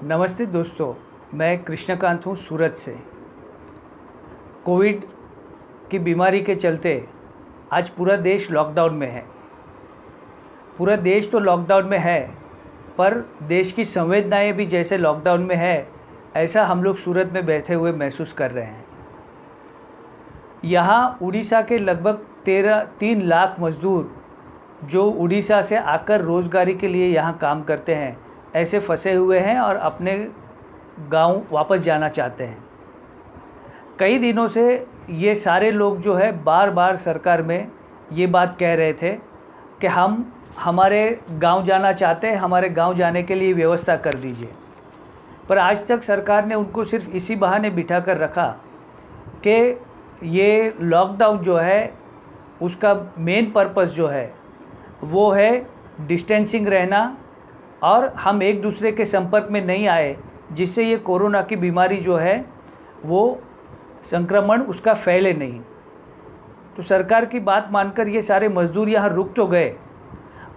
नमस्ते दोस्तों, मैं कृष्णकांत हूँ सूरत से। कोविड की बीमारी के चलते आज पूरा देश लॉकडाउन में है। पूरा देश तो लॉकडाउन में है, पर देश की संवेदनाएं भी जैसे लॉकडाउन में है, ऐसा हम लोग सूरत में बैठे हुए महसूस कर रहे हैं। यहाँ उड़ीसा के लगभग 3 लाख मज़दूर जो उड़ीसा से आकर रोज़गारी के लिए यहाँ काम करते हैं, ऐसे फंसे हुए हैं और अपने गांव वापस जाना चाहते हैं। कई दिनों से ये सारे लोग जो है बार बार सरकार में ये बात कह रहे थे कि हम हमारे गांव जाना चाहते हैं, हमारे गांव जाने के लिए व्यवस्था कर दीजिए। पर आज तक सरकार ने उनको सिर्फ इसी बहाने बिठा कर रखा कि ये लॉकडाउन जो है उसका मेन पर्पस जो है वो है डिस्टेंसिंग रहना और हम एक दूसरे के संपर्क में नहीं आए, जिससे ये कोरोना की बीमारी जो है वो संक्रमण उसका फैले नहीं। तो सरकार की बात मानकर ये सारे मज़दूर यहाँ रुक तो गए,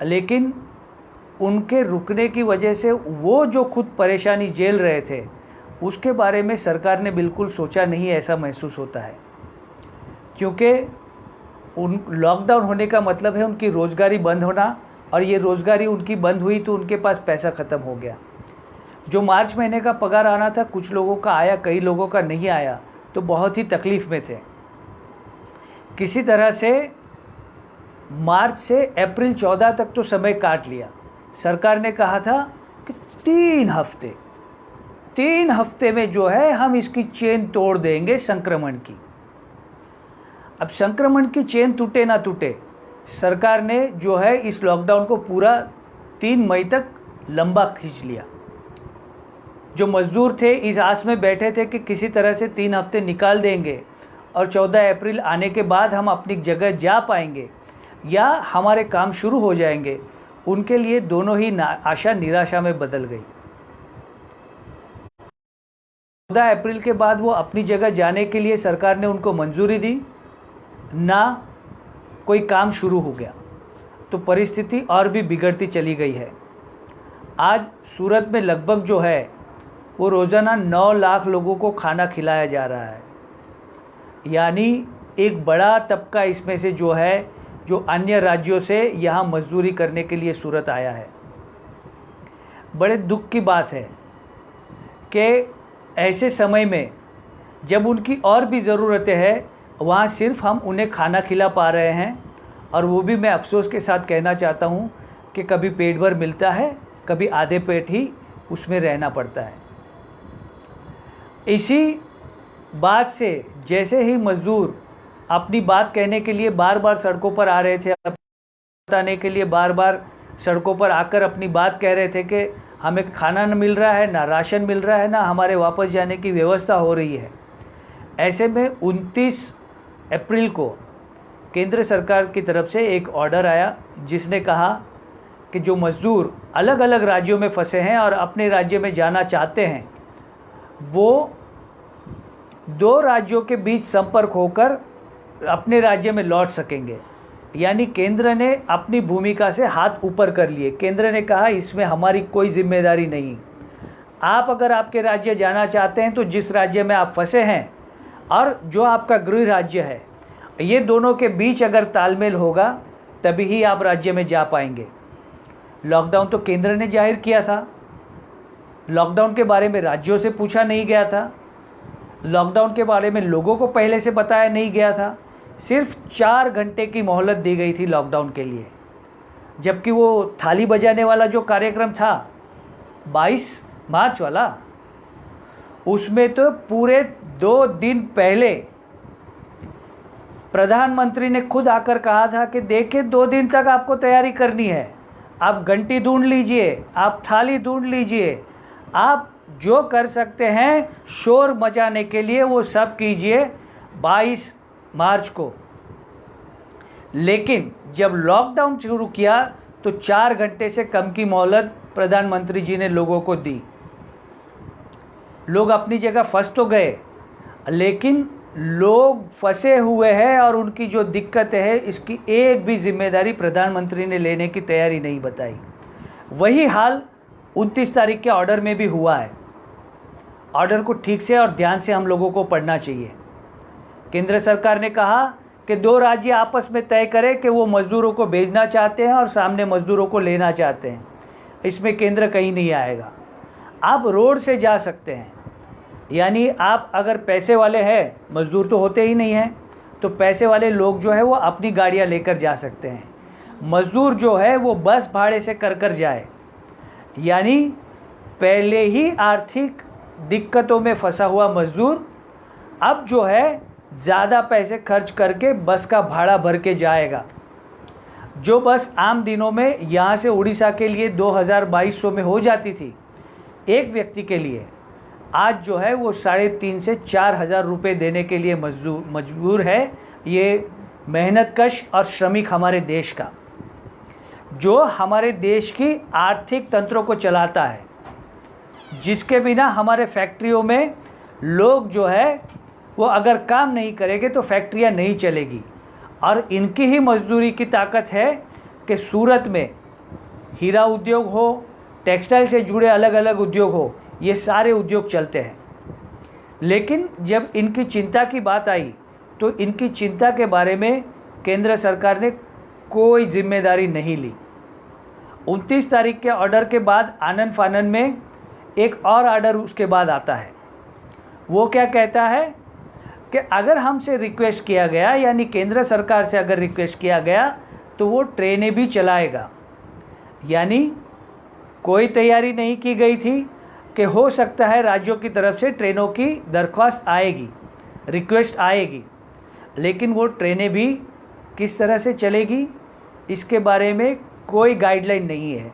लेकिन उनके रुकने की वजह से वो जो खुद परेशानी झेल रहे थे उसके बारे में सरकार ने बिल्कुल सोचा नहीं, ऐसा महसूस होता है। क्योंकि उन लॉकडाउन होने का मतलब है उनकी रोज़गारी बंद होना, और ये रोज़गारी उनकी बंद हुई तो उनके पास पैसा ख़त्म हो गया। जो मार्च महीने का पगार आना था, कुछ लोगों का आया, कई लोगों का नहीं आया, तो बहुत ही तकलीफ़ में थे। किसी तरह से मार्च से अप्रैल 14 तक तो समय काट लिया। सरकार ने कहा था कि 3 हफ्ते में जो है हम इसकी चेन तोड़ देंगे संक्रमण की। अब संक्रमण की चेन टूटे ना टूटे, सरकार ने जो है इस लॉकडाउन को पूरा 3 मई तक लंबा खींच लिया। जो मज़दूर थे इस आस में बैठे थे कि किसी तरह से 3 हफ्ते निकाल देंगे और 14 अप्रैल आने के बाद हम अपनी जगह जा पाएंगे या हमारे काम शुरू हो जाएंगे, उनके लिए दोनों ही आशा निराशा में बदल गई। 14 अप्रैल के बाद वो अपनी जगह जाने के लिए सरकार ने उनको मंजूरी दी ना, कोई काम शुरू हो गया, तो परिस्थिति और भी बिगड़ती चली गई है। आज सूरत में लगभग जो है वो रोज़ाना 9 लाख लोगों को खाना खिलाया जा रहा है। यानी एक बड़ा तबका इसमें से जो है, जो अन्य राज्यों से यहाँ मजदूरी करने के लिए सूरत आया है। बड़े दुख की बात है कि ऐसे समय में जब उनकी और भी ज़रूरतें हैं, वहाँ सिर्फ हम उन्हें खाना खिला पा रहे हैं, और वो भी मैं अफसोस के साथ कहना चाहता हूँ कि कभी पेट भर मिलता है, कभी आधे पेट ही उसमें रहना पड़ता है। इसी बात से जैसे ही मज़दूर अपनी बात कहने के लिए बार बार सड़कों पर आ रहे थे, बताने के लिए बार बार सड़कों पर आकर अपनी बात कह रहे थे कि हमें खाना न मिल रहा है, ना राशन मिल रहा है, ना हमारे वापस जाने की व्यवस्था हो रही है। ऐसे में 29 अप्रैल को केंद्र सरकार की तरफ से एक ऑर्डर आया जिसने कहा कि जो मज़दूर अलग अलग राज्यों में फंसे हैं और अपने राज्य में जाना चाहते हैं, वो 2 राज्यों के बीच संपर्क होकर अपने राज्य में लौट सकेंगे। यानी केंद्र ने अपनी भूमिका से हाथ ऊपर कर लिए। केंद्र ने कहा इसमें हमारी कोई जिम्मेदारी नहीं। आप अगर आपके राज्य जाना चाहते हैं तो जिस राज्य में आप फंसे हैं और जो आपका गृह राज्य है, ये दोनों के बीच अगर तालमेल होगा तभी ही आप राज्य में जा पाएंगे। लॉकडाउन तो केंद्र ने जाहिर किया था, लॉकडाउन के बारे में राज्यों से पूछा नहीं गया था, लॉकडाउन के बारे में लोगों को पहले से बताया नहीं गया था। सिर्फ 4 घंटे की मोहलत दी गई थी लॉकडाउन के लिए, जबकि वो थाली बजाने वाला जो कार्यक्रम था 22 मार्च वाला, उसमें तो पूरे 2 दिन पहले प्रधानमंत्री ने खुद आकर कहा था कि देखिए 2 दिन तक आपको तैयारी करनी है, आप घंटी ढूंढ लीजिए, आप थाली ढूंढ लीजिए, आप जो कर सकते हैं शोर मचाने के लिए वो सब कीजिए 22 मार्च को। लेकिन जब लॉकडाउन शुरू किया तो 4 घंटे से कम की मोहलत प्रधानमंत्री जी ने लोगों को दी। लोग अपनी जगह फंस तो गए, लेकिन लोग फंसे हुए हैं और उनकी जो दिक्कत है इसकी एक भी जिम्मेदारी प्रधानमंत्री ने लेने की तैयारी नहीं बताई। वही हाल 29 तारीख के ऑर्डर में भी हुआ है। ऑर्डर को ठीक से और ध्यान से हम लोगों को पढ़ना चाहिए। केंद्र सरकार ने कहा कि 2 राज्य आपस में तय करें कि वो मज़दूरों को भेजना चाहते हैं और सामने मज़दूरों को लेना चाहते हैं। इसमें केंद्र कहीं नहीं आएगा। आप रोड से जा सकते हैं, यानी आप अगर पैसे वाले हैं, मज़दूर तो होते ही नहीं हैं, तो पैसे वाले लोग जो है वो अपनी गाड़ियाँ लेकर जा सकते हैं। मज़दूर जो है वो बस भाड़े से कर जाए, यानी पहले ही आर्थिक दिक्कतों में फंसा हुआ मज़दूर अब जो है ज़्यादा पैसे खर्च करके बस का भाड़ा भर के जाएगा। जो बस आम दिनों में यहाँ से उड़ीसा के लिए 2200 में हो जाती थी एक व्यक्ति के लिए, आज जो है वो 3,500 से 4,000 रुपये देने के लिए मजबूर है ये मेहनतकश और श्रमिक हमारे देश का, जो हमारे देश की आर्थिक तंत्रों को चलाता है, जिसके बिना हमारे फैक्ट्रियों में लोग जो है वो अगर काम नहीं करेंगे तो फैक्ट्रियां नहीं चलेगी। और इनकी ही मजदूरी की ताकत है कि सूरत में हीरा उद्योग हो, टेक्सटाइल से जुड़े अलग अलग उद्योग हो, ये सारे उद्योग चलते हैं। लेकिन जब इनकी चिंता की बात आई तो इनकी चिंता के बारे में केंद्र सरकार ने कोई जिम्मेदारी नहीं ली। 29 तारीख के ऑर्डर के बाद आनन फानन में एक और ऑर्डर उसके बाद आता है। वो क्या कहता है कि अगर हमसे रिक्वेस्ट किया गया, यानी केंद्र सरकार से अगर रिक्वेस्ट किया गया तो वो ट्रेनें भी चलाएगा। यानी कोई तैयारी नहीं की गई थी कि हो सकता है राज्यों की तरफ से ट्रेनों की दरख्वास्त आएगी, रिक्वेस्ट आएगी, लेकिन वो ट्रेनें भी किस तरह से चलेगी इसके बारे में कोई गाइडलाइन नहीं है।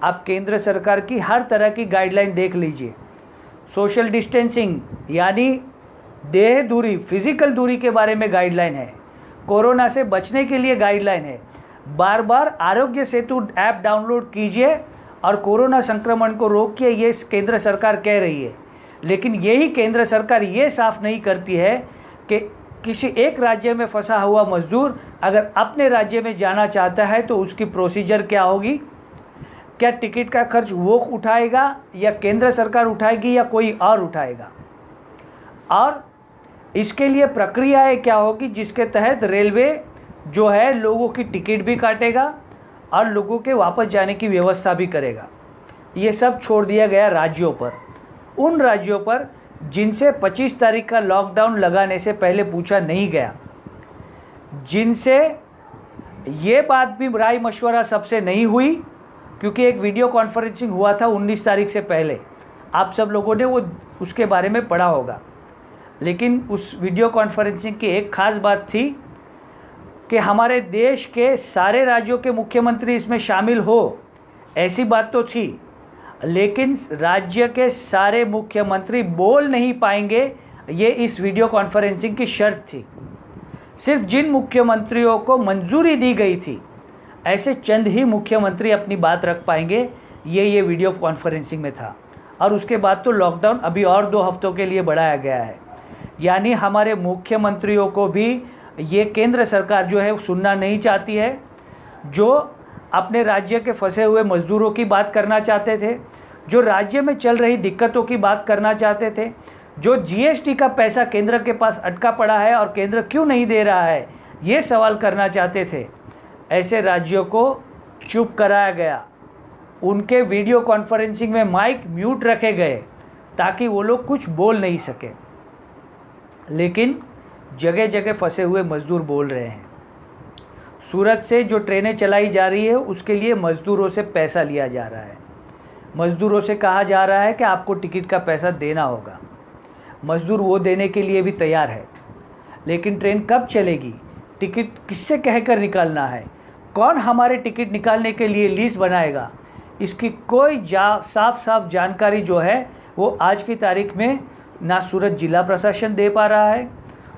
आप केंद्र सरकार की हर तरह की गाइडलाइन देख लीजिए। सोशल डिस्टेंसिंग यानी देह दूरी, फिजिकल दूरी के बारे में गाइडलाइन है। कोरोना से बचने के लिए गाइडलाइन है। बार बार आरोग्य सेतु ऐप डाउनलोड कीजिए और कोरोना संक्रमण को रोकिए, ये केंद्र सरकार कह रही है। लेकिन यही केंद्र सरकार ये साफ नहीं करती है कि किसी एक राज्य में फंसा हुआ मजदूर अगर अपने राज्य में जाना चाहता है तो उसकी प्रोसीजर क्या होगी, क्या टिकट का खर्च वो उठाएगा या केंद्र सरकार उठाएगी या कोई और उठाएगा, और इसके लिए प्रक्रियाएं क्या होगी जिसके तहत रेलवे जो है लोगों की टिकट भी काटेगा और लोगों के वापस जाने की व्यवस्था भी करेगा। ये सब छोड़ दिया गया राज्यों पर, उन राज्यों पर जिनसे 25 तारीख का लॉकडाउन लगाने से पहले पूछा नहीं गया, जिनसे ये बात भी राय मशवरा सबसे नहीं हुई, क्योंकि एक वीडियो कॉन्फ्रेंसिंग हुआ था 19 तारीख से पहले, आप सब लोगों ने वो उसके बारे में पढ़ा होगा। लेकिन उस वीडियो कॉन्फ्रेंसिंग की एक ख़ास बात थी कि हमारे देश के सारे राज्यों के मुख्यमंत्री इसमें शामिल हो, ऐसी बात तो थी, लेकिन राज्य के सारे मुख्यमंत्री बोल नहीं पाएंगे, ये इस वीडियो कॉन्फ्रेंसिंग की शर्त थी। सिर्फ जिन मुख्यमंत्रियों को मंजूरी दी गई थी ऐसे चंद ही मुख्यमंत्री अपनी बात रख पाएंगे, ये वीडियो कॉन्फ्रेंसिंग में था। और उसके बाद तो लॉकडाउन अभी और 2 हफ्तों के लिए बढ़ाया गया है। यानी हमारे मुख्यमंत्रियों को भी ये केंद्र सरकार जो है सुनना नहीं चाहती है, जो अपने राज्य के फंसे हुए मजदूरों की बात करना चाहते थे, जो राज्य में चल रही दिक्कतों की बात करना चाहते थे, जो जीएसटी का पैसा केंद्र के पास अटका पड़ा है और केंद्र क्यों नहीं दे रहा है, ये सवाल करना चाहते थे। ऐसे राज्यों को चुप कराया गया, उनके वीडियो कॉन्फ्रेंसिंग में माइक म्यूट रखे गए ताकि वो लोग कुछ बोल नहीं सके। लेकिन जगह जगह फंसे हुए मजदूर बोल रहे हैं। सूरत से जो ट्रेनें चलाई जा रही है उसके लिए मजदूरों से पैसा लिया जा रहा है। मजदूरों से कहा जा रहा है कि आपको टिकट का पैसा देना होगा। मजदूर वो देने के लिए भी तैयार है, लेकिन ट्रेन कब चलेगी, टिकट किससे कहकर निकालना है, कौन हमारे टिकट निकालने के लिए लिस्ट बनाएगा, इसकी कोई साफ जानकारी जो है वो आज की तारीख में ना सूरत जिला प्रशासन दे पा रहा है।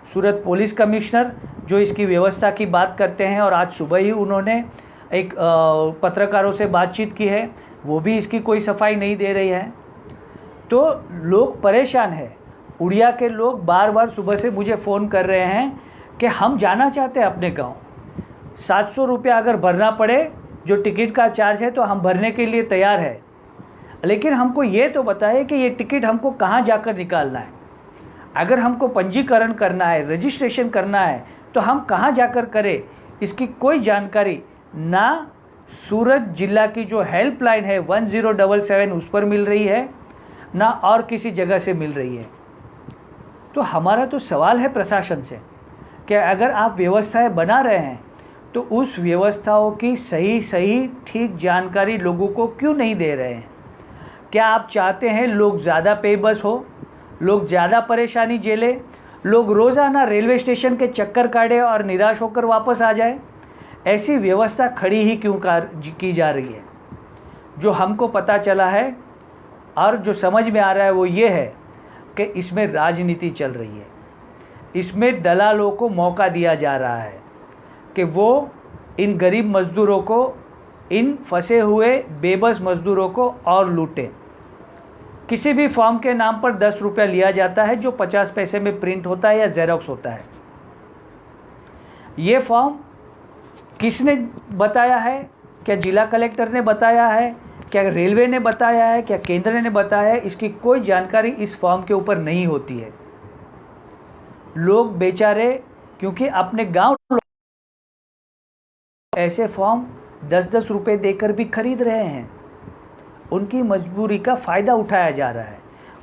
सूरत पुलिस कमिश्नर जो इसकी व्यवस्था की बात करते हैं और आज सुबह ही उन्होंने एक पत्रकारों से बातचीत की है, वो भी इसकी कोई सफाई नहीं दे रही है। तो लोग परेशान हैं। उड़िया के लोग बार बार सुबह से मुझे फ़ोन कर रहे हैं कि हम जाना चाहते हैं अपने गांव, 700 रुपया अगर भरना पड़े जो टिकट का चार्ज है तो हम भरने के लिए तैयार है, लेकिन हमको ये तो बताए कि ये टिकट हमको कहाँ जाकर निकालना है। अगर हमको पंजीकरण करना है, रजिस्ट्रेशन करना है, तो हम कहाँ जाकर करें, इसकी कोई जानकारी ना सूरत जिला की जो हेल्पलाइन है 1077 उस पर मिल रही है, ना और किसी जगह से मिल रही है। तो हमारा तो सवाल है प्रशासन से कि अगर आप व्यवस्थाएं बना रहे हैं तो उस व्यवस्थाओं की सही ठीक जानकारी लोगों को क्यों नहीं दे रहे हैं? क्या आप चाहते हैं लोग ज़्यादा पेबस हो, लोग ज़्यादा परेशानी झेले, लोग रोज़ाना रेलवे स्टेशन के चक्कर काटे और निराश होकर वापस आ जाए? ऐसी व्यवस्था खड़ी ही क्यों की जा रही है? जो हमको पता चला है और जो समझ में आ रहा है वो ये है कि इसमें राजनीति चल रही है। इसमें दलालों को मौका दिया जा रहा है कि वो इन गरीब मज़दूरों को, इन फंसे हुए बेबस मज़दूरों को और लूटें। किसी भी फॉर्म के नाम पर 10 रुपया लिया जाता है जो 50 पैसे में प्रिंट होता है या जेरोक्स होता है। ये फॉर्म किसने बताया है? क्या जिला कलेक्टर ने बताया है? क्या रेलवे ने बताया है? क्या केंद्र ने बताया है? इसकी कोई जानकारी इस फॉर्म के ऊपर नहीं होती है। लोग बेचारे क्योंकि अपने गांव ऐसे फॉर्म 10-10 रुपए देकर भी खरीद रहे हैं। उनकी मजबूरी का फ़ायदा उठाया जा रहा है।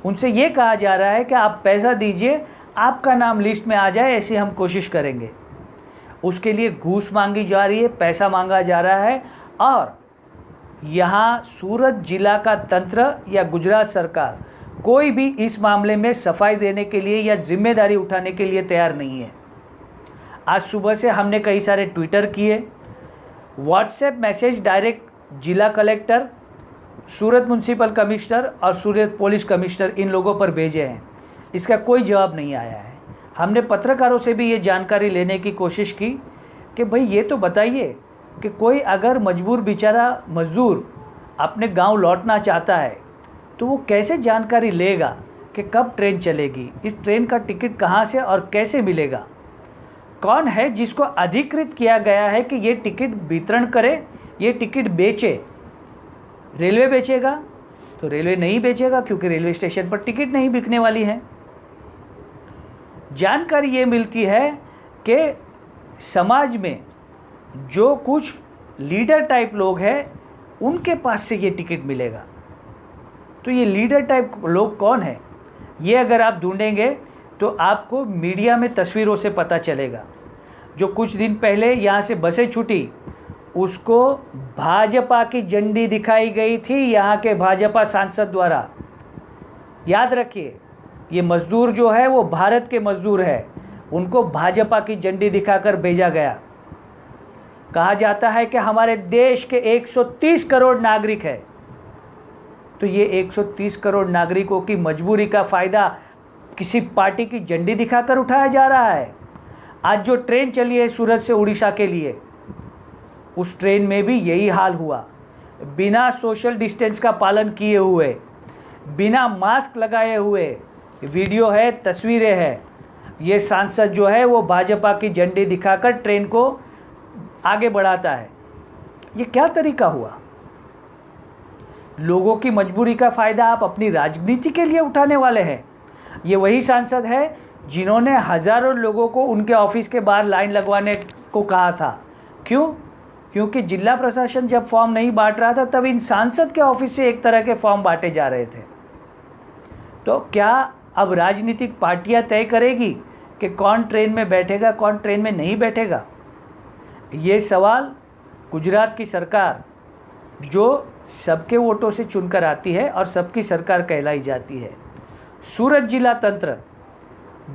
उनसे ये कहा जा रहा है कि आप पैसा दीजिए, आपका नाम लिस्ट में आ जाए, ऐसी हम कोशिश करेंगे। उसके लिए घूस मांगी जा रही है, पैसा मांगा जा रहा है। और यहाँ सूरत जिला का तंत्र या गुजरात सरकार कोई भी इस मामले में सफाई देने के लिए या जिम्मेदारी उठाने के लिए तैयार नहीं है। आज सुबह से हमने कई सारे ट्विटर किए, व्हाट्सएप मैसेज डायरेक्ट जिला कलेक्टर, सूरत म्यूनसिपल कमिश्नर और सूरत पुलिस कमिश्नर इन लोगों पर भेजे हैं। इसका कोई जवाब नहीं आया है। हमने पत्रकारों से भी ये जानकारी लेने की कोशिश की कि भाई ये तो बताइए कि कोई अगर मजबूर बेचारा मजदूर अपने गांव लौटना चाहता है तो वो कैसे जानकारी लेगा कि कब ट्रेन चलेगी, इस ट्रेन का टिकट कहाँ से और कैसे मिलेगा, कौन है जिसको अधिकृत किया गया है कि ये टिकट वितरण करे, ये टिकट बेचे। रेलवे बेचेगा तो रेलवे नहीं बेचेगा क्योंकि रेलवे स्टेशन पर टिकट नहीं बिकने वाली है। जानकारी ये मिलती है कि समाज में जो कुछ लीडर टाइप लोग हैं उनके पास से ये टिकट मिलेगा। तो ये लीडर टाइप लोग कौन है, ये अगर आप ढूंढेंगे तो आपको मीडिया में तस्वीरों से पता चलेगा। जो कुछ दिन पहले यहाँ से बसें छूटी उसको भाजपा की झंडी दिखाई गई थी यहाँ के भाजपा सांसद द्वारा। याद रखिए, ये मजदूर जो है वो भारत के मजदूर है, उनको भाजपा की झंडी दिखाकर भेजा गया। कहा जाता है कि हमारे देश के 130 करोड़ नागरिक है, तो ये 130 करोड़ नागरिकों की मजबूरी का फ़ायदा किसी पार्टी की झंडी दिखाकर उठाया जा रहा है। आज जो ट्रेन चली है सूरत से उड़ीसा के लिए, उस ट्रेन में भी यही हाल हुआ। बिना सोशल डिस्टेंस का पालन किए हुए, बिना मास्क लगाए हुए, वीडियो है, तस्वीरें हैं, ये सांसद जो है वो भाजपा की झंडी दिखाकर ट्रेन को आगे बढ़ाता है। ये क्या तरीका हुआ? लोगों की मजबूरी का फ़ायदा आप अपनी राजनीति के लिए उठाने वाले हैं। ये वही सांसद है जिन्होंने हज़ारों लोगों को उनके ऑफिस के बाहर लाइन लगवाने को कहा था। क्यों? क्योंकि जिला प्रशासन जब फॉर्म नहीं बांट रहा था तब इन सांसद के ऑफिस से एक तरह के फॉर्म बांटे जा रहे थे। तो क्या अब राजनीतिक पार्टियां तय करेगी कि कौन ट्रेन में बैठेगा, कौन ट्रेन में नहीं बैठेगा? ये सवाल गुजरात की सरकार, जो सबके वोटों से चुनकर आती है और सबकी सरकार कहलाई जाती है, सूरत जिला तंत्र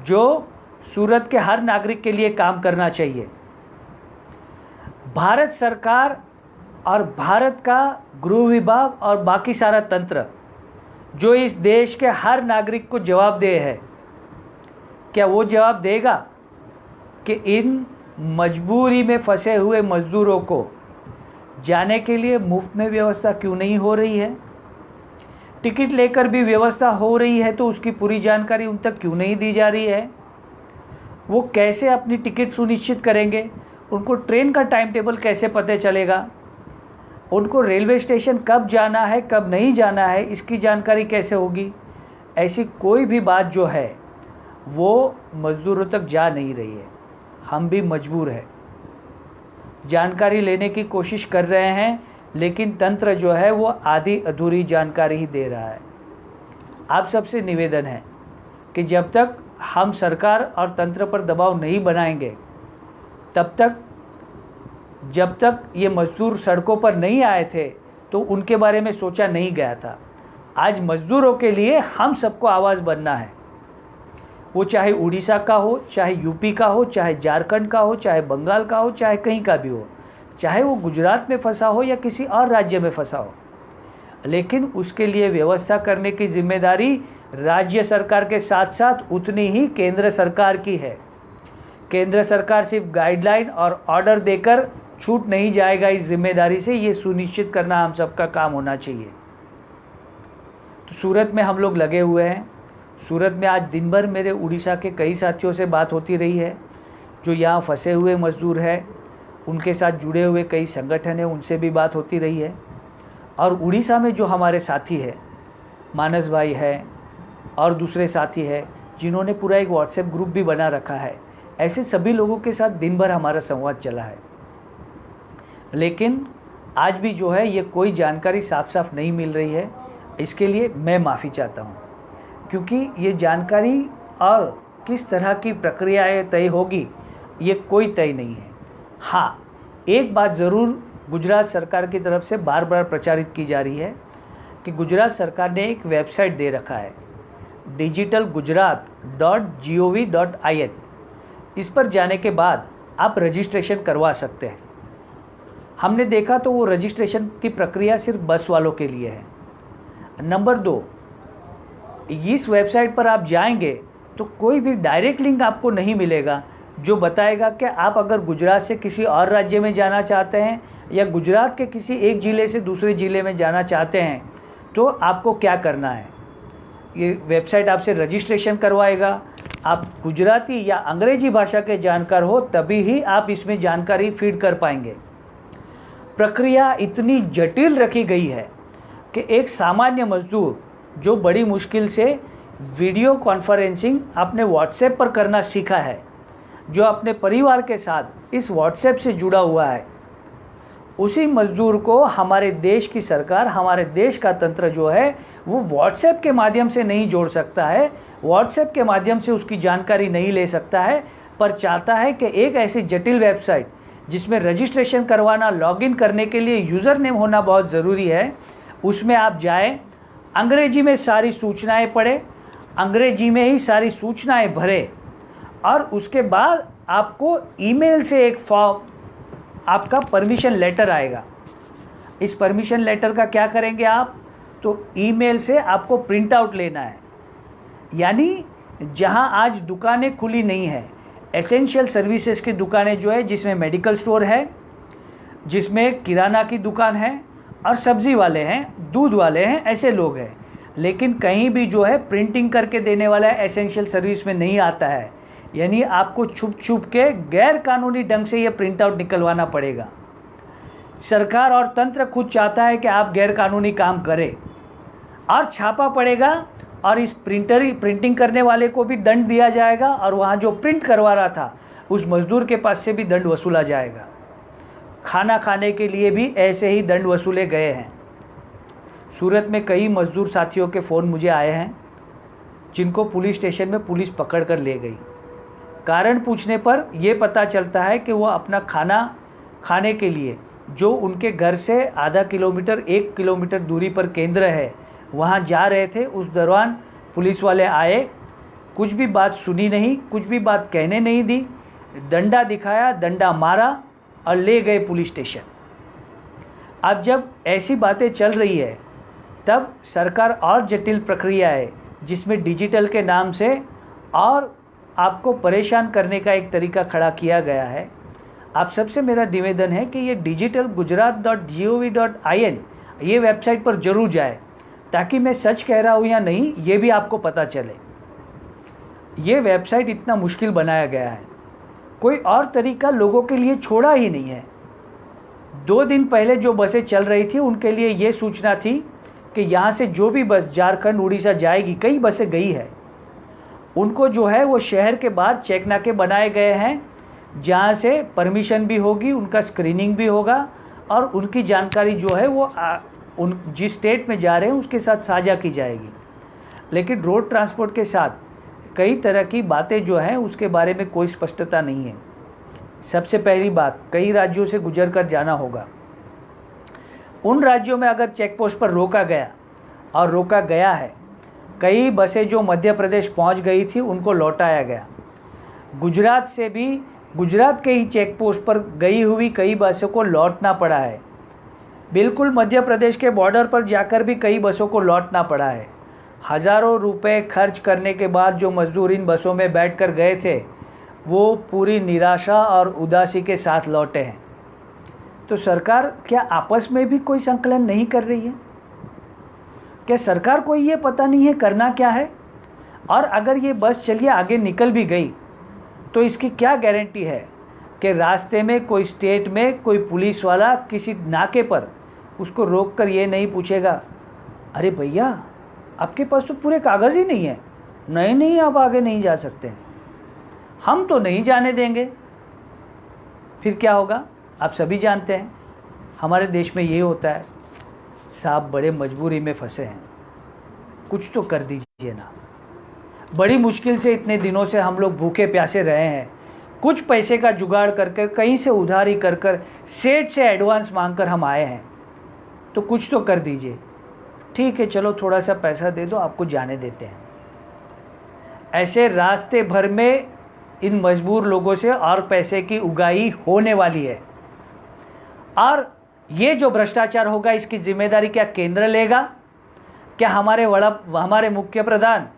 जो सूरत के हर नागरिक के लिए काम करना चाहिए, भारत सरकार और भारत का गृह विभाग और बाकी सारा तंत्र जो इस देश के हर नागरिक को जवाबदेह है, क्या वो जवाब देगा कि इन मजबूरी में फंसे हुए मजदूरों को जाने के लिए मुफ्त में व्यवस्था क्यों नहीं हो रही है? टिकट लेकर भी व्यवस्था हो रही है तो उसकी पूरी जानकारी उन तक क्यों नहीं दी जा रही है? वो कैसे अपनी टिकट सुनिश्चित करेंगे? उनको ट्रेन का टाइम टेबल कैसे पता चलेगा? उनको रेलवे स्टेशन कब जाना है कब नहीं जाना है इसकी जानकारी कैसे होगी? ऐसी कोई भी बात जो है वो मज़दूरों तक जा नहीं रही है। हम भी मजबूर हैं, जानकारी लेने की कोशिश कर रहे हैं, लेकिन तंत्र जो है वो आधी अधूरी जानकारी ही दे रहा है। आप सबसे निवेदन है कि जब तक हम सरकार और तंत्र पर दबाव नहीं बनाएंगे, तब तक जब तक ये मज़दूर सड़कों पर नहीं आए थे तो उनके बारे में सोचा नहीं गया था। आज मज़दूरों के लिए हम सबको आवाज़ बनना है। वो चाहे उड़ीसा का हो, चाहे यूपी का हो, चाहे झारखंड का हो, चाहे बंगाल का हो, चाहे कहीं का भी हो, चाहे वो गुजरात में फंसा हो या किसी और राज्य में फंसा हो, लेकिन उसके लिए व्यवस्था करने की जिम्मेदारी राज्य सरकार के साथ साथ उतनी ही केंद्र सरकार की है। केंद्र सरकार सिर्फ गाइडलाइन और ऑर्डर देकर छूट नहीं जाएगा इस जिम्मेदारी से, ये सुनिश्चित करना हम सबका काम होना चाहिए। तो सूरत में हम लोग लगे हुए हैं। सूरत में आज दिन भर मेरे उड़ीसा के कई साथियों से बात होती रही है, जो यहाँ फंसे हुए मजदूर हैं, उनके साथ जुड़े हुए कई संगठन हैं, उनसे भी बात होती रही है। और उड़ीसा में जो हमारे साथी हैं, मानस भाई है और दूसरे साथी हैं, जिन्होंने पूरा एक व्हाट्सएप ग्रुप भी बना रखा है, ऐसे सभी लोगों के साथ दिन भर हमारा संवाद चला है। लेकिन आज भी जो है ये कोई जानकारी साफ साफ नहीं मिल रही है। इसके लिए मैं माफ़ी चाहता हूँ, क्योंकि ये जानकारी और किस तरह की प्रक्रियाएं तय होगी ये कोई तय नहीं है। हाँ, एक बात ज़रूर गुजरात सरकार की तरफ से बार बार प्रचारित की जा रही है कि गुजरात सरकार ने एक वेबसाइट दे रखा है digitalgujarat.gov.in। इस पर जाने के बाद आप रजिस्ट्रेशन करवा सकते हैं। हमने देखा तो वो रजिस्ट्रेशन की प्रक्रिया सिर्फ बस वालों के लिए है। नंबर 2, इस वेबसाइट पर आप जाएंगे तो कोई भी डायरेक्ट लिंक आपको नहीं मिलेगा जो बताएगा कि आप अगर गुजरात से किसी और राज्य में जाना चाहते हैं या गुजरात के किसी एक ज़िले से दूसरे ज़िले में जाना चाहते हैं तो आपको क्या करना है। ये वेबसाइट आपसे रजिस्ट्रेशन करवाएगा। आप गुजराती या अंग्रेजी भाषा के जानकार हो तभी ही आप इसमें जानकारी फीड कर पाएंगे। प्रक्रिया इतनी जटिल रखी गई है कि एक सामान्य मजदूर जो बड़ी मुश्किल से वीडियो कॉन्फ्रेंसिंग अपने व्हाट्सएप पर करना सीखा है, जो अपने परिवार के साथ इस व्हाट्सएप से जुड़ा हुआ है, उसी मजदूर को हमारे देश की सरकार, हमारे देश का तंत्र जो है वो व्हाट्सएप के माध्यम से नहीं जोड़ सकता है, व्हाट्सएप के माध्यम से उसकी जानकारी नहीं ले सकता है, पर चाहता है कि एक ऐसी जटिल वेबसाइट जिसमें रजिस्ट्रेशन करवाना, लॉगिन करने के लिए यूज़र नेम होना बहुत ज़रूरी है, उसमें आप जाएं, अंग्रेजी में सारी सूचनाएं पढ़ें, अंग्रेजी में ही सारी सूचनाएं भरें और उसके बाद आपको ईमेल से एक फॉर्म, आपका परमिशन लेटर आएगा। इस परमिशन लेटर का क्या करेंगे आप, तो ईमेल से आपको प्रिंट आउट लेना है। यानी जहां आज दुकानें खुली नहीं है, एसेंशियल सर्विसेज की दुकानें जो है, जिसमें मेडिकल स्टोर है, जिसमें किराना की दुकान है और सब्जी वाले हैं, दूध वाले हैं, ऐसे लोग हैं, लेकिन कहीं भी जो है प्रिंटिंग करके देने वाला एसेंशियल सर्विस में नहीं आता है। यानी आपको छुप छुप के गैर कानूनी ढंग से ये प्रिंट आउट निकलवाना पड़ेगा। सरकार और तंत्र खुद चाहता है कि आप गैर कानूनी काम करें और छापा पड़ेगा और इस प्रिंटिंग करने वाले को भी दंड दिया जाएगा और वहाँ जो प्रिंट करवा रहा था उस मजदूर के पास से भी दंड वसूला जाएगा। खाना खाने के लिए भी ऐसे ही दंड वसूले गए हैं। सूरत में कई मजदूर साथियों के फ़ोन मुझे आए हैं जिनको पुलिस स्टेशन में पुलिस पकड़ कर ले गई। कारण पूछने पर यह पता चलता है कि वो अपना खाना खाने के लिए जो उनके घर से आधा किलोमीटर 1 किलोमीटर दूरी पर केंद्र है वहाँ जा रहे थे। उस दौरान पुलिस वाले आए, कुछ भी बात सुनी नहीं, कुछ भी बात कहने नहीं दी, डंडा दिखाया, डंडा मारा और ले गए पुलिस स्टेशन। अब जब ऐसी बातें चल रही है तब सरकार और जटिल प्रक्रिया है जिसमें डिजिटल के नाम से और आपको परेशान करने का एक तरीका खड़ा किया गया है। आप सबसे मेरा निवेदन है कि ये digitalgujarat.gov.in ये वेबसाइट पर ज़रूर जाए ताकि मैं सच कह रहा हूँ या नहीं ये भी आपको पता चले। ये वेबसाइट इतना मुश्किल बनाया गया है, कोई और तरीका लोगों के लिए छोड़ा ही नहीं है। 2 दिन पहले जो बसें चल रही थी उनके लिए ये सूचना थी कि यहाँ से जो भी बस झारखंड उड़ीसा जाएगी, कई बसें गई है, उनको जो है वो शहर के बाहर चेक नाके बनाए गए हैं, जहाँ से परमिशन भी होगी, उनका स्क्रीनिंग भी होगा और उनकी जानकारी जो है वो उन जिस स्टेट में जा रहे हैं उसके साथ साझा की जाएगी। लेकिन रोड ट्रांसपोर्ट के साथ कई तरह की बातें जो हैं उसके बारे में कोई स्पष्टता नहीं है। सबसे पहली बात, कई राज्यों से गुजर कर जाना होगा। उन राज्यों में अगर चेक पोस्ट पर रोका गया और रोका गया है, कई बसें जो मध्य प्रदेश पहुंच गई थी उनको लौटाया गया। गुजरात से भी, गुजरात के ही चेक पोस्ट पर गई हुई कई बसों को लौटना पड़ा है। बिल्कुल मध्य प्रदेश के बॉर्डर पर जाकर भी कई बसों को लौटना पड़ा है। हज़ारों रुपए खर्च करने के बाद जो मजदूर इन बसों में बैठकर गए थे वो पूरी निराशा और उदासी के साथ लौटे हैं। तो सरकार क्या आपस में भी कोई संकलन नहीं कर रही है? क्या सरकार को ये पता नहीं है करना क्या है? और अगर ये बस चलिए आगे निकल भी गई तो इसकी क्या गारंटी है कि रास्ते में कोई स्टेट में कोई पुलिस वाला किसी नाके पर उसको रोक कर ये नहीं पूछेगा, अरे भैया आपके पास तो पूरे कागज़ ही नहीं है, नहीं आप आगे नहीं जा सकते, हम तो नहीं जाने देंगे। फिर क्या होगा आप सभी जानते हैं। हमारे देश में ये होता है, साहब बड़े मजबूरी में फंसे हैं, कुछ तो कर दीजिए ना। बड़ी मुश्किल से इतने दिनों से हम लोग भूखे प्यासे रहे हैं, कुछ पैसे का जुगाड़ करके कहीं से उधारी कर कर सेठ से एडवांस मांगकर हम आए हैं, तो कुछ तो कर दीजिए। ठीक है चलो थोड़ा सा पैसा दे दो, आपको जाने देते हैं। ऐसे रास्ते भर में इन मजबूर लोगों से और पैसे की उगाही होने वाली है। और ये जो भ्रष्टाचार होगा इसकी जिम्मेदारी क्या केंद्र लेगा? क्या हमारे मुख्य प्रधान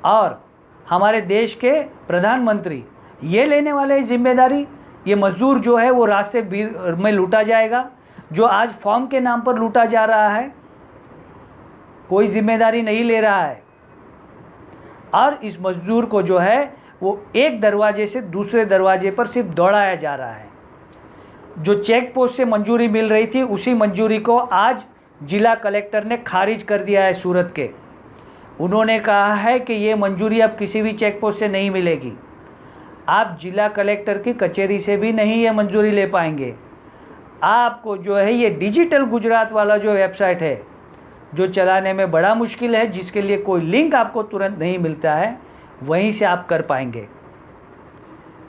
और हमारे देश के प्रधानमंत्री ये लेने वाले हैं जिम्मेदारी? ये मजदूर जो है वो रास्ते में लूटा जाएगा, जो आज फॉर्म के नाम पर लूटा जा रहा है, कोई जिम्मेदारी नहीं ले रहा है। और इस मजदूर को जो है वो एक दरवाजे से दूसरे दरवाजे पर सिर्फ दौड़ाया जा रहा है। जो चेक पोस्ट से मंजूरी मिल रही थी उसी मंजूरी को आज जिला कलेक्टर ने खारिज कर दिया है सूरत के। उन्होंने कहा है कि ये मंजूरी अब किसी भी चेक पोस्ट से नहीं मिलेगी, आप जिला कलेक्टर की कचहरी से भी नहीं ये मंजूरी ले पाएंगे। आपको जो है ये डिजिटल गुजरात वाला जो वेबसाइट है, जो चलाने में बड़ा मुश्किल है, जिसके लिए कोई लिंक आपको तुरंत नहीं मिलता है, वहीं से आप कर पाएंगे।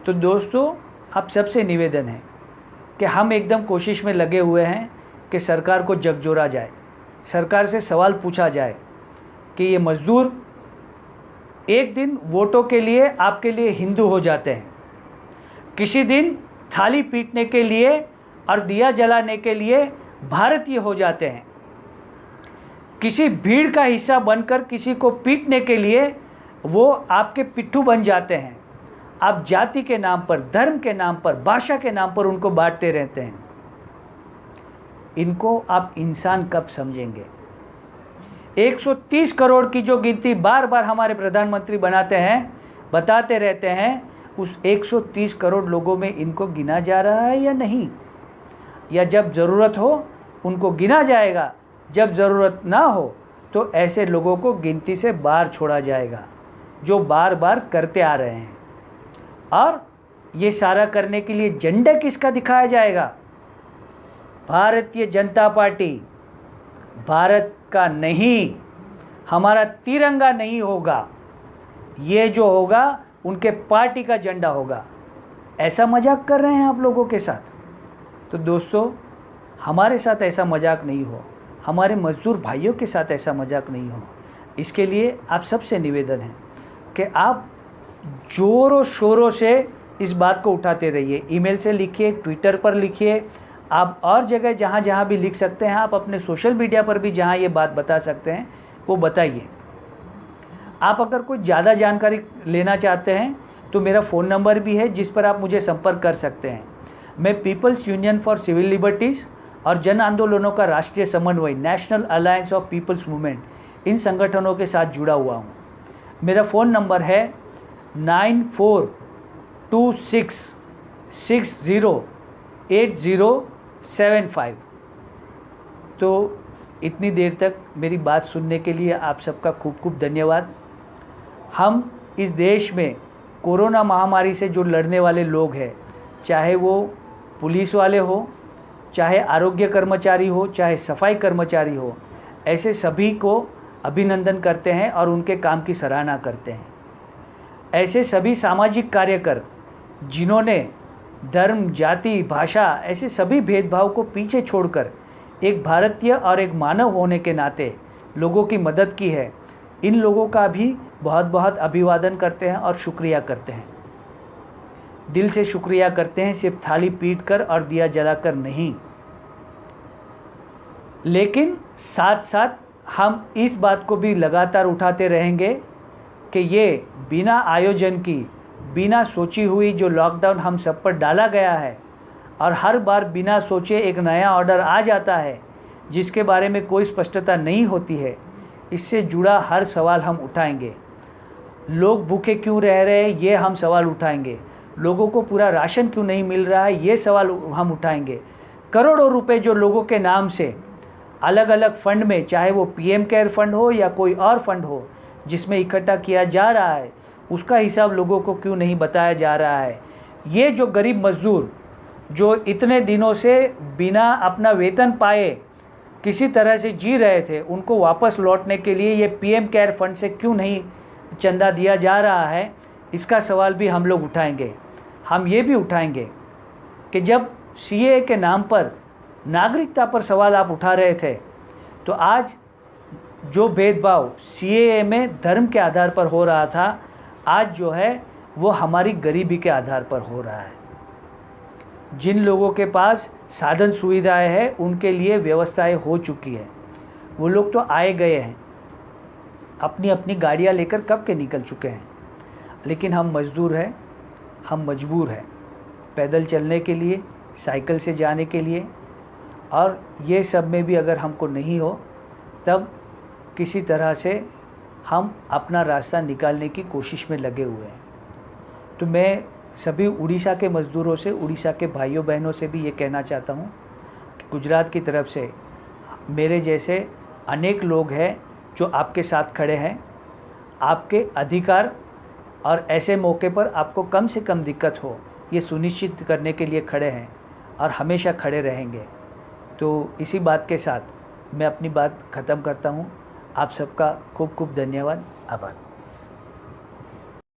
तो दोस्तों आप सबसे निवेदन है कि हम एकदम कोशिश में लगे हुए हैं कि सरकार को झकझोरा जाए, सरकार से सवाल पूछा जाए कि ये मजदूर एक दिन वोटों के लिए आपके लिए हिंदू हो जाते हैं, किसी दिन थाली पीटने के लिए और दिया जलाने के लिए भारतीय हो जाते हैं, किसी भीड़ का हिस्सा बनकर किसी को पीटने के लिए वो आपके पिट्ठू बन जाते हैं। आप जाति के नाम पर, धर्म के नाम पर, भाषा के नाम पर उनको बांटते रहते हैं। इनको आप इंसान कब समझेंगे? 130 करोड़ की जो गिनती बार बार हमारे प्रधानमंत्री बताते रहते हैं, उस 130 करोड़ लोगों में इनको गिना जा रहा है या नहीं? या जब ज़रूरत हो उनको गिना जाएगा, जब ज़रूरत ना हो तो ऐसे लोगों को गिनती से बाहर छोड़ा जाएगा जो बार बार करते आ रहे हैं। और ये सारा करने के लिए झंडा किसका दिखाया जाएगा? भारतीय जनता पार्टी, भारत का नहीं, हमारा तिरंगा नहीं होगा, ये जो होगा उनके पार्टी का झंडा होगा। ऐसा मजाक कर रहे हैं आप लोगों के साथ। तो दोस्तों हमारे साथ ऐसा मजाक नहीं हो, हमारे मजदूर भाइयों के साथ ऐसा मजाक नहीं हो। इसके लिए आप सबसे निवेदन है कि आप ज़ोरों शोरों से इस बात को उठाते रहिए। ईमेल से लिखिए, ट्विटर पर लिखिए, आप और जगह जहाँ जहाँ भी लिख सकते हैं, आप अपने सोशल मीडिया पर भी जहाँ ये बात बता सकते हैं वो बताइए। आप अगर कोई ज़्यादा जानकारी लेना चाहते हैं तो मेरा फ़ोन नंबर भी है जिस पर आप मुझे संपर्क कर सकते हैं। मैं People's Union for Civil Liberties और जन आंदोलनों का राष्ट्रीय समन्वय, National Alliance of People's Movement, इन संगठनों के साथ जुड़ा हुआ हूँ। मेरा फ़ोन नंबर है 94266080 75। तो इतनी देर तक मेरी बात सुनने के लिए आप सबका खूब खूब धन्यवाद। हम इस देश में कोरोना महामारी से जो लड़ने वाले लोग हैं, चाहे वो पुलिस वाले हो, चाहे आरोग्य कर्मचारी हो, चाहे सफाई कर्मचारी हो, ऐसे सभी को अभिनंदन करते हैं और उनके काम की सराहना करते हैं। ऐसे सभी सामाजिक कार्यकर जिन्होंने धर्म, जाति, भाषा ऐसे सभी भेदभाव को पीछे छोड़कर एक भारतीय और एक मानव होने के नाते लोगों की मदद की है, इन लोगों का भी बहुत बहुत अभिवादन करते हैं और शुक्रिया करते हैं। दिल से शुक्रिया करते हैं, सिर्फ थाली पीट कर और दिया जलाकर नहीं। लेकिन साथ साथ हम इस बात को भी लगातार उठाते रहेंगे कि ये बिना आयोजन की, बिना सोची हुई जो लॉकडाउन हम सब पर डाला गया है और हर बार बिना सोचे एक नया ऑर्डर आ जाता है जिसके बारे में कोई स्पष्टता नहीं होती है, इससे जुड़ा हर सवाल हम उठाएंगे। लोग भूखे क्यों रह रहे हैं, ये हम सवाल उठाएंगे। लोगों को पूरा राशन क्यों नहीं मिल रहा है, ये सवाल हम उठाएंगे। करोड़ों रुपए जो लोगों के नाम से अलग अलग फंड में, चाहे वो पीएम केयर फंड हो या कोई और फंड हो, जिसमें इकट्ठा किया जा रहा है, उसका हिसाब लोगों को क्यों नहीं बताया जा रहा है। ये जो गरीब मजदूर जो इतने दिनों से बिना अपना वेतन पाए किसी तरह से जी रहे थे, उनको वापस लौटने के लिए ये पीएम केयर फंड से क्यों नहीं चंदा दिया जा रहा है, इसका सवाल भी हम लोग उठाएंगे। हम ये भी उठाएंगे कि जब सीएए के नाम पर नागरिकता पर सवाल आप उठा रहे थे, तो आज जो भेदभाव सीएए में धर्म के आधार पर हो रहा था, आज जो है वो हमारी गरीबी के आधार पर हो रहा है। जिन लोगों के पास साधन सुविधाएं हैं, उनके लिए व्यवस्थाएं हो चुकी है, वो लोग तो आए गए हैं, अपनी अपनी गाड़ियां लेकर कब के निकल चुके हैं। लेकिन हम मजदूर हैं, हम मजबूर हैं पैदल चलने के लिए, साइकिल से जाने के लिए, और ये सब में भी अगर हमको नहीं हो तब किसी तरह से हम अपना रास्ता निकालने की कोशिश में लगे हुए हैं। तो मैं सभी उड़ीसा के मज़दूरों से, उड़ीसा के भाइयों बहनों से भी ये कहना चाहता हूँ कि गुजरात की तरफ से मेरे जैसे अनेक लोग हैं जो आपके साथ खड़े हैं, आपके अधिकार और ऐसे मौके पर आपको कम से कम दिक्कत हो ये सुनिश्चित करने के लिए खड़े हैं और हमेशा खड़े रहेंगे। तो इसी बात के साथ मैं अपनी बात ख़त्म करता हूँ। आप सबका खूब खूब धन्यवाद, आभार।